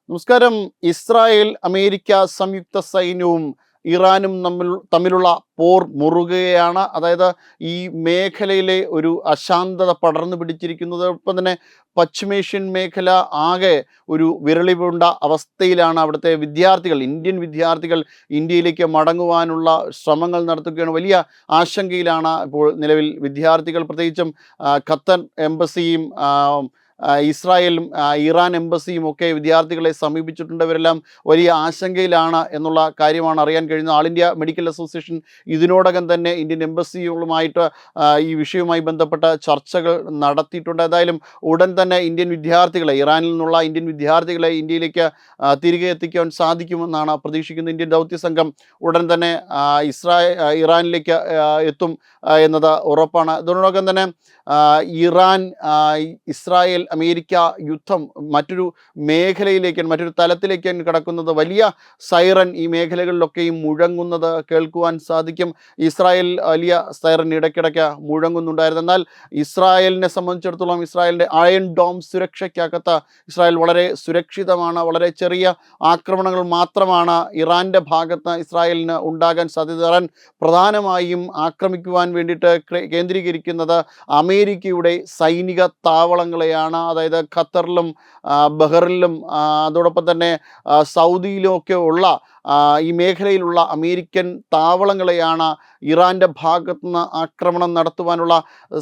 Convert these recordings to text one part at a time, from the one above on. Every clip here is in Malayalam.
നമസ്കാരം. ഇസ്രായേൽ, അമേരിക്ക സംയുക്ത സൈന്യവും ഇറാനും തമ്മിലുള്ള പോർ മുറുകുകയാണ്. അതായത് ഈ മേഖലയിലെ ഒരു അശാന്തത പടർന്നു പിടിച്ചിരിക്കുന്നതോടൊപ്പം തന്നെ പശ്ചിമേഷ്യൻ മേഖല ആകെ ഒരു വിരളിപൂണ്ട അവസ്ഥയിലാണ്. അവിടുത്തെ വിദ്യാർത്ഥികൾ, ഇന്ത്യൻ വിദ്യാർത്ഥികൾ ഇന്ത്യയിലേക്ക് മടങ്ങുവാനുള്ള ശ്രമങ്ങൾ നടത്തുകയാണ്. വലിയ ആശങ്കയിലാണ് ഇപ്പോൾ നിലവിൽ വിദ്യാർത്ഥികൾ. പ്രത്യേകിച്ചും ഖത്തർ എംബസിയും ഇസ്രായേലും ഇറാൻ എംബസിയും ഒക്കെ വിദ്യാർത്ഥികളെ സമീപിച്ചിട്ടുണ്ട്. ഇവരെല്ലാം വലിയ ആശങ്കയിലാണ് എന്നുള്ള കാര്യമാണ് അറിയാൻ കഴിയുന്നത്. ആൾ ഇന്ത്യ മെഡിക്കൽ അസോസിയേഷൻ ഇതിനോടകം തന്നെ ഇന്ത്യൻ എംബസികളുമായിട്ട് ഈ വിഷയവുമായി ബന്ധപ്പെട്ട ചർച്ചകൾ നടത്തിയിട്ടുണ്ട്. ഏതായാലും ഉടൻ തന്നെ ഇന്ത്യൻ വിദ്യാർത്ഥികളെ, ഇറാനിൽ നിന്നുള്ള ഇന്ത്യൻ വിദ്യാർത്ഥികളെ ഇന്ത്യയിലേക്ക് തിരികെ എത്തിക്കാൻ സാധിക്കുമെന്നാണ് പ്രതീക്ഷിക്കുന്നത്. ഇന്ത്യൻ ദൗത്യ സംഘം ഉടൻ തന്നെ ഇറാനിലേക്ക് എത്തും എന്നത് ഉറപ്പാണ്. ഇതിനോടകം തന്നെ ഇറാൻ ഇസ്രായേൽ അമേരിക്ക യുദ്ധം മറ്റൊരു മേഖലയിലേക്കാണ്, മറ്റൊരു തലത്തിലേക്കാണ് കിടക്കുന്നത്. വലിയ സൈറൻ ഈ മേഖലകളിലൊക്കെയും മുഴങ്ങുന്നത് കേൾക്കുവാൻ സാധിക്കും. ഇസ്രായേൽ വലിയ സൈറൻ ഇടയ്ക്കിടയ്ക്ക് മുഴങ്ങുന്നുണ്ടായിരുന്നു. എന്നാൽ ഇസ്രായേലിനെ സംബന്ധിച്ചിടത്തോളം ഇസ്രായേലിൻ്റെ അയൺ ഡോം സുരക്ഷയ്ക്കകത്ത് ഇസ്രായേൽ വളരെ സുരക്ഷിതമാണ്. വളരെ ചെറിയ ആക്രമണങ്ങൾ മാത്രമാണ് ഇറാൻ്റെ ഭാഗത്ത് ഇസ്രായേലിന് ഉണ്ടാകാൻ സാധ്യത. ഇറാൻ പ്രധാനമായും ആക്രമിക്കുവാൻ വേണ്ടിയിട്ട് കേന്ദ്രീകരിക്കുന്നത് അമേരിക്കയുടെ സൈനിക താവളങ്ങളെയാണ്. അതായത് ഖത്തറിലും ബഹ്റിനിലും അതോടൊപ്പം തന്നെ സൗദിയിലും ഒക്കെ ഉള്ള ഈ മേഖലയിലുള്ള അമേരിക്കൻ താവളങ്ങളെയാണ് ഇറാൻ്റെ ഭാഗത്തുനിന്ന് ആക്രമണം നടത്തുവാനുള്ള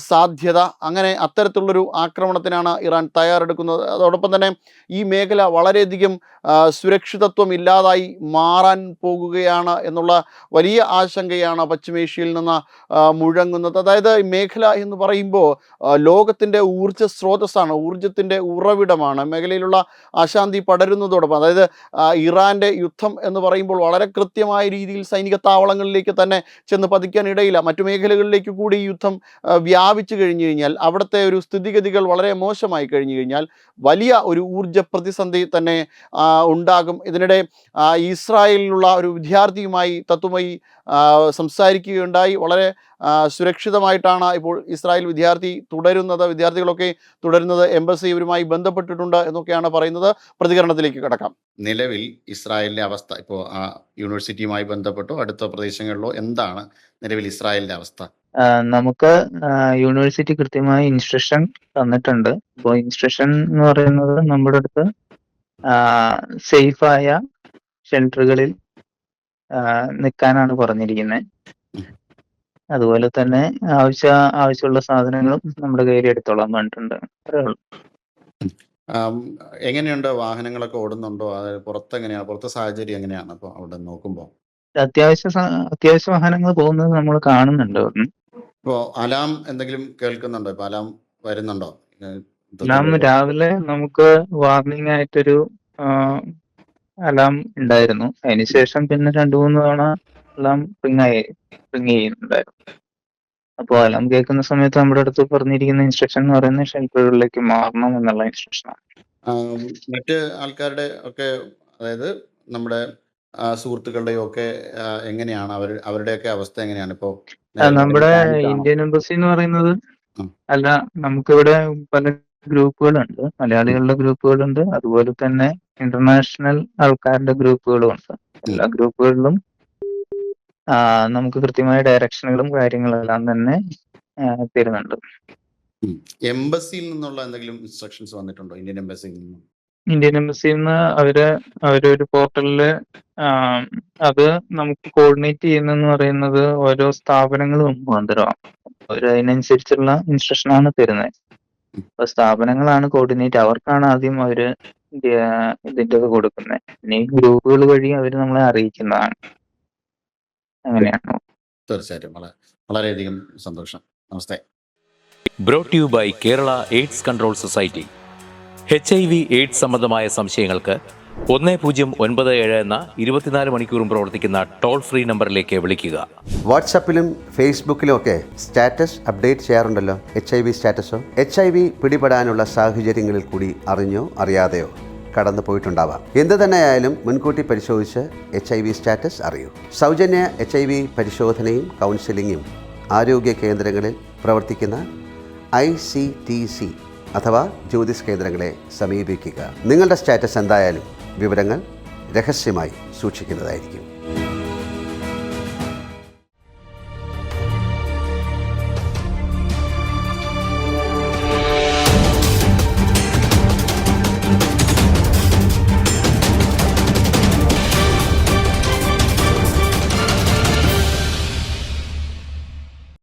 സാധ്യത. അങ്ങനെ അത്തരത്തിലുള്ളൊരു ആക്രമണത്തിനാണ് ഇറാൻ തയ്യാറെടുക്കുന്നത്. അതോടൊപ്പം തന്നെ ഈ മേഖല വളരെയധികം സുരക്ഷിതത്വം ഇല്ലാതായി മാറാൻ പോകുകയാണ് എന്നുള്ള വലിയ ആശങ്കയാണ് പശ്ചിമേഷ്യയിൽ നിന്ന് മുഴങ്ങുന്നത്. അതായത് ഈ മേഖല എന്ന് പറയുമ്പോൾ ലോകത്തിൻ്റെ ഊർജ്ജ സ്രോതസ്സാണ്, ഊർജ്ജത്തിൻ്റെ ഉറവിടമാണ്. മേഖലയിലുള്ള അശാന്തി പടരുന്നതോടൊപ്പം, അതായത് ഇറാൻ്റെ യുദ്ധം എന്ന് പറയുമ്പോൾ വളരെ കൃത്യമായ രീതിയിൽ സൈനിക താവളങ്ങളിലേക്ക് തന്നെ ചെന്ന് പതിക്കാനിടയില്ല. മറ്റു മേഖലകളിലേക്ക് കൂടി ഈ യുദ്ധം വ്യാപിച്ചു കഴിഞ്ഞു കഴിഞ്ഞാൽ, അവിടുത്തെ ഒരു സ്ഥിതിഗതികൾ വളരെ മോശമായി കഴിഞ്ഞു കഴിഞ്ഞാൽ വലിയ ഒരു ഊർജ്ജ പ്രതിസന്ധി തന്നെ ഉണ്ടാകും. ഇതിനിടെ ഇസ്രായേലിലുള്ള ഒരു വിദ്യാർത്ഥിയുമായി തത്വമായി സംസാരിക്കുകയുണ്ടായി. വളരെ സുരക്ഷിതമായിട്ടാണ് ഇപ്പോൾ ഇസ്രായേൽ വിദ്യാർത്ഥികളൊക്കെ തുടരുന്നത്. എംബസി ഇവരുമായി ബന്ധപ്പെട്ടിട്ടുണ്ട് എന്നൊക്കെയാണ് പറയുന്നത്. പ്രതികരണത്തിലേക്ക് കടക്കാം. നിലവിൽ ഇസ്രായേലിൻ്റെ അവസ്ഥ ഇപ്പോൾ യൂണിവേഴ്സിറ്റിയുമായി ബന്ധപ്പെട്ടോ അടുത്ത പ്രദേശങ്ങളിലോ എന്താണ് നിലവിൽ ഇസ്രായേലിൻ്റെ അവസ്ഥ? നമുക്ക് യൂണിവേഴ്സിറ്റി കൃത്യമായ ഇൻസ്ട്രക്ഷൻ തന്നിട്ടുണ്ട്. അപ്പോൾ ഇൻസ്ട്രക്ഷൻ എന്ന് പറയുന്നത് നമ്മുടെ അടുത്ത് സേഫായ ഷെൽട്ടറുകളിൽ നിൽക്കാനാണ് പറഞ്ഞിരിക്കുന്നത്. അതുപോലെ തന്നെ ആവശ്യമുള്ള സാധനങ്ങളും നമ്മുടെ കയ്യിൽ എടുത്തോളാൻ പറഞ്ഞിട്ടുണ്ട്. അത്രേ ഉള്ളൂ. എങ്ങനെയുണ്ട്, വാഹനങ്ങളൊക്കെ ഓടുന്നുണ്ടോ? അതായത് പുറത്തെ സാഹചര്യം എങ്ങനെയാണ് ഇപ്പോൾ അവിടെ നോക്കുമ്പോൾ? അത്യാവശ്യ വാഹനങ്ങൾ പോകുന്നത് നമ്മൾ കാണുന്നുണ്ട്. ഇപ്പോൾ അലാം എന്തെങ്കിലും കേൾക്കുന്നുണ്ടോ? ഇപ്പോൾ അലാം വരുന്നുണ്ടോ? രാവിലെ നമുക്ക് വാർണിംഗ് ആയിട്ടൊരു അലാം ഉണ്ടായിരുന്നു. അതിനുശേഷം പിന്നെ 2-3 തവണ അലാം റിങ് ചെയ്യുന്നുണ്ടായിരുന്നു. അപ്പോൾ അലാം കേൾക്കുന്ന സമയത്ത് നമ്മുടെ അടുത്ത് പറഞ്ഞിരിക്കുന്ന ഇൻസ്ട്രക്ഷൻ എന്ന് പറയുന്നത് ഷെൽട്ടറുകളിലേക്ക് മാറണം എന്നുള്ള ഇൻസ്ട്രക്ഷനാണ്. മറ്റ് ആൾക്കാരുടെ ഒക്കെ, അതായത് നമ്മുടെ സുഹൃത്തുക്കളുടെയും ഒക്കെ എങ്ങനെയാണ് അവരുടെയൊക്കെ അവസ്ഥ എങ്ങനെയാണ് ഇപ്പോൾ? നമ്മുടെ ഇന്ത്യൻ എംബസി എന്ന് പറയുന്നത് അല്ല, നമുക്കിവിടെ പല ഗ്രൂപ്പുകളുണ്ട്. മലയാളികളുടെ ഗ്രൂപ്പുകളുണ്ട്, അതുപോലെ തന്നെ ഇന്റർനാഷണൽ ആൾക്കാരുടെ ഗ്രൂപ്പുകളും ഉണ്ട്. എല്ലാ ഗ്രൂപ്പുകളിലും നമുക്ക് കൃത്യമായ ഡയറക്ഷനുകളും കാര്യങ്ങളെല്ലാം തന്നെ തരുന്നുണ്ട്. എംബസിയിൽ നിന്നുള്ള എന്തെങ്കിലും ഇൻസ്ട്രക്ഷൻസ് വന്നിട്ടുണ്ടോ? ഇന്ത്യൻ എംബസിയിൽ നിന്ന് അവരൊരു പോർട്ടലില് അത് നമുക്ക് കോർഡിനേറ്റ് ചെയ്യുന്നെന്ന് പറയുന്നത് ഓരോ സ്ഥാപനങ്ങളും മുഖാന്തരമാണ്. അതിനനുസരിച്ചുള്ള ഇൻസ്ട്രക്ഷനാണ് തരുന്നത്. അപ്പൊ സ്ഥാപനങ്ങളാണ് കോർഡിനേറ്റ്, അവർക്കാണ് ആദ്യം അവര് ഇതിൻ്റെ കൊടുക്കുന്നത്. പിന്നെ ഈ ഗ്രൂപ്പുകൾ വഴി അവർ നമ്മളെ അറിയിക്കുന്നതാണ്. അങ്ങനെയാണ്. തീർച്ചയായിട്ടും വളരെയധികം സന്തോഷം. നമസ്തേ. Brought you by Kerala AIDS control society. HIV AIDS സംബന്ധമായ സംശയങ്ങൾക്ക് 1097 എന്ന 24 മണിക്കൂറും പ്രവർത്തിക്കുന്ന ടോൾ ഫ്രീ നമ്പറിലേക്ക് വിളിക്കുക. വാട്സാപ്പിലും ഫേസ്ബുക്കിലും ഒക്കെ സ്റ്റാറ്റസ് അപ്ഡേറ്റ് ചെയ്യാറുണ്ടല്ലോ. HIV സ്റ്റാറ്റസോ HIV പിടിപെടാനുള്ള സാഹചര്യങ്ങളിൽ കൂടി അറിഞ്ഞോ അറിയാതെയോ കടന്നു പോയിട്ടുണ്ടാവാം. എന്ത് തന്നെയായാലും മുൻകൂട്ടി പരിശോധിച്ച് HIV സ്റ്റാറ്റസ് അറിയൂ. സൗജന്യ HIV പരിശോധനയും കൗൺസിലിങ്ങും ആരോഗ്യ കേന്ദ്രങ്ങളിൽ പ്രവർത്തിക്കുന്ന ICTC അഥവാ ജ്യോതിസ് കേന്ദ്രങ്ങളെ സമീപിക്കുക. നിങ്ങളുടെ സ്റ്റാറ്റസ് എന്തായാലും വിവരങ്ങൾ രഹസ്യമായി സൂക്ഷിക്കുന്നതായിരിക്കും.